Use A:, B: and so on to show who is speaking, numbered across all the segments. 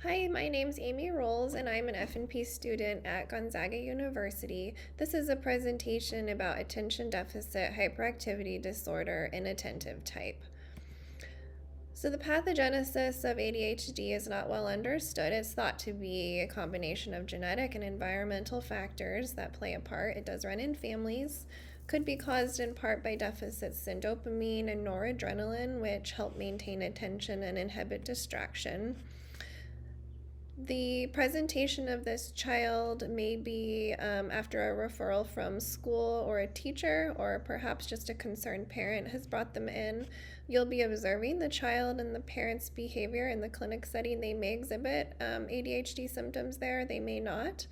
A: Hi, my name's Amy Rolls, and I'm an F&P student at Gonzaga University. This is a presentation about attention deficit hyperactivity disorder, inattentive type. So the pathogenesis of ADHD is not well understood. It's thought to be a combination of genetic and environmental factors that play a part. It does run in families, could be caused in part by deficits in dopamine and noradrenaline, which help maintain attention and inhibit distraction. The presentation of this child may be after a referral from school or a teacher, or perhaps just a concerned parent has brought them in. You'll be observing the child and the parent's behavior in the clinic setting. They may exhibit ADHD symptoms there, they may not.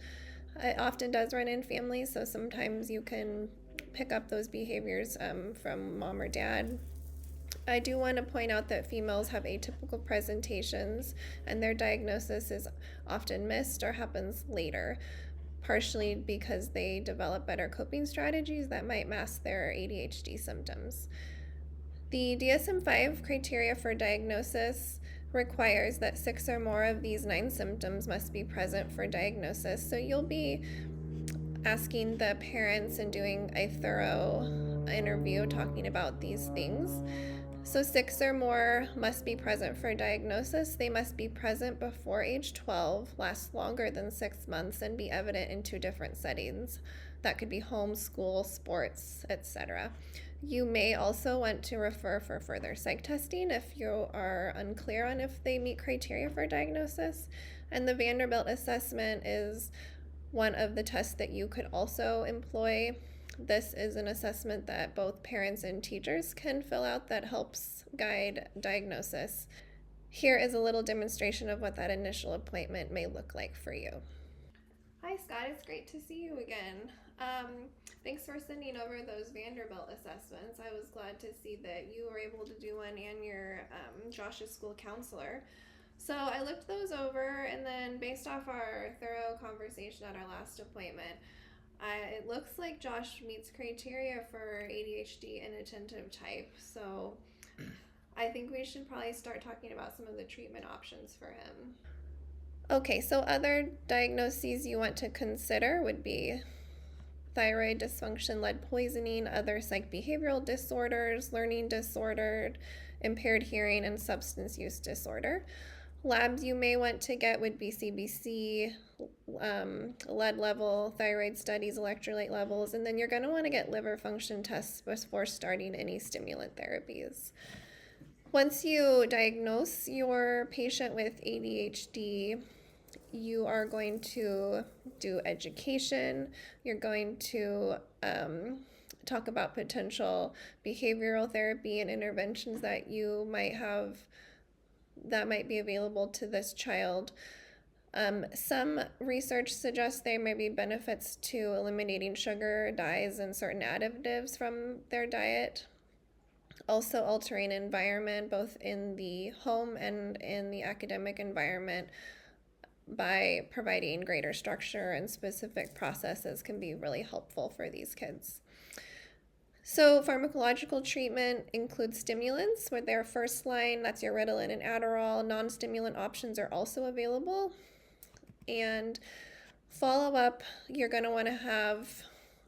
A: It often does run in families, so sometimes you can pick up those behaviors from mom or dad. I do want to point out that females have atypical presentations and their diagnosis is often missed or happens later, partially because they develop better coping strategies that might mask their ADHD symptoms. The DSM-5 criteria for diagnosis requires that 6 or more of these 9 symptoms must be present for diagnosis. So you'll be asking the parents and doing a thorough interview talking about these things. So 6 or more must be present for diagnosis. They must be present before age 12, last longer than 6 months, and be evident in 2 different settings. That could be home, school, sports, etc. You may also want to refer for further psych testing if you are unclear on if they meet criteria for diagnosis. And the Vanderbilt assessment is one of the tests that you could also employ. This is an assessment that both parents and teachers can fill out that helps guide diagnosis. Here is a little demonstration of what that initial appointment may look like for you. Hi Scott, it's great to see you again. Thanks for sending over those Vanderbilt assessments. I was glad to see that you were able to do one and your Josh's school counselor. So I looked those over, and then based off our thorough conversation at our last appointment, it looks like Josh meets criteria for ADHD inattentive type. So I think we should probably start talking about some of the treatment options for him. Okay, so other diagnoses you want to consider would be thyroid dysfunction, lead poisoning, other psych behavioral disorders, learning disorder, impaired hearing, and substance use disorder. Labs you may want to get would be CBC, lead level, thyroid studies, electrolyte levels, and then you're going to want to get liver function tests before starting any stimulant therapies. Once you diagnose your patient with ADHD, you are going to do education. You're going to talk about potential behavioral therapy and interventions that you might have that might be available to this child. Some research suggests there may be benefits to eliminating sugar, dyes, and certain additives from their diet. Also altering environment, both in the home and in the academic environment, by providing greater structure and specific processes can be really helpful for these kids. So pharmacological treatment includes stimulants with their first line, that's your Ritalin and Adderall. Non-stimulant options are also available. And follow-up, you're going to want to have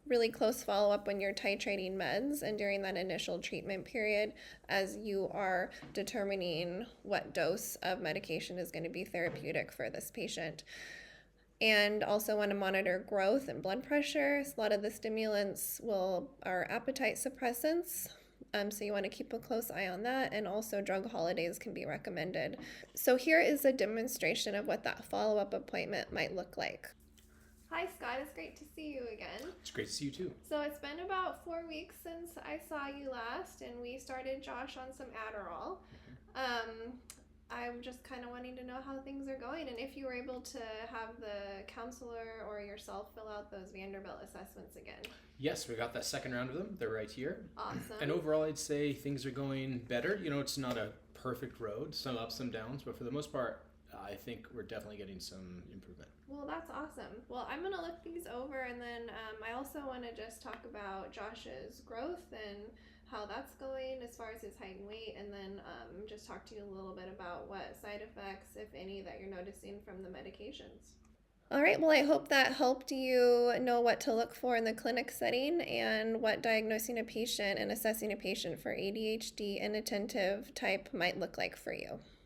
A: really close follow-up when you're titrating meds and during that initial treatment period as you are determining what dose of medication is going to be therapeutic for this patient. And also want to monitor growth and blood pressure. So a lot of the stimulants are appetite suppressants, so you want to keep a close eye on that, and also drug holidays can be recommended. So here is a demonstration of what that follow-up appointment might look like. Hi Scott, it's great to see you again.
B: It's great to see you too.
A: So it's been about 4 weeks since I saw you last, and we started Josh on some Adderall. I'm just kind of wanting to know how things are going and if you were able to have the counselor or yourself fill out those Vanderbilt assessments again.
B: Yes, we got that second round of them. They're right here.
A: Awesome.
B: And overall, I'd say things are going better. You know, it's not a perfect road, some ups, some downs, but for the most part, I think we're definitely getting some improvement.
A: Well, that's awesome. Well, I'm going to look these over, and then I also want to just talk about Josh's growth and how that's going as far as his height and weight, and then just talk to you a little bit about what side effects, if any, that you're noticing from the medications. All right, well, I hope that helped you know what to look for in the clinic setting and what diagnosing a patient and assessing a patient for ADHD inattentive type might look like for you.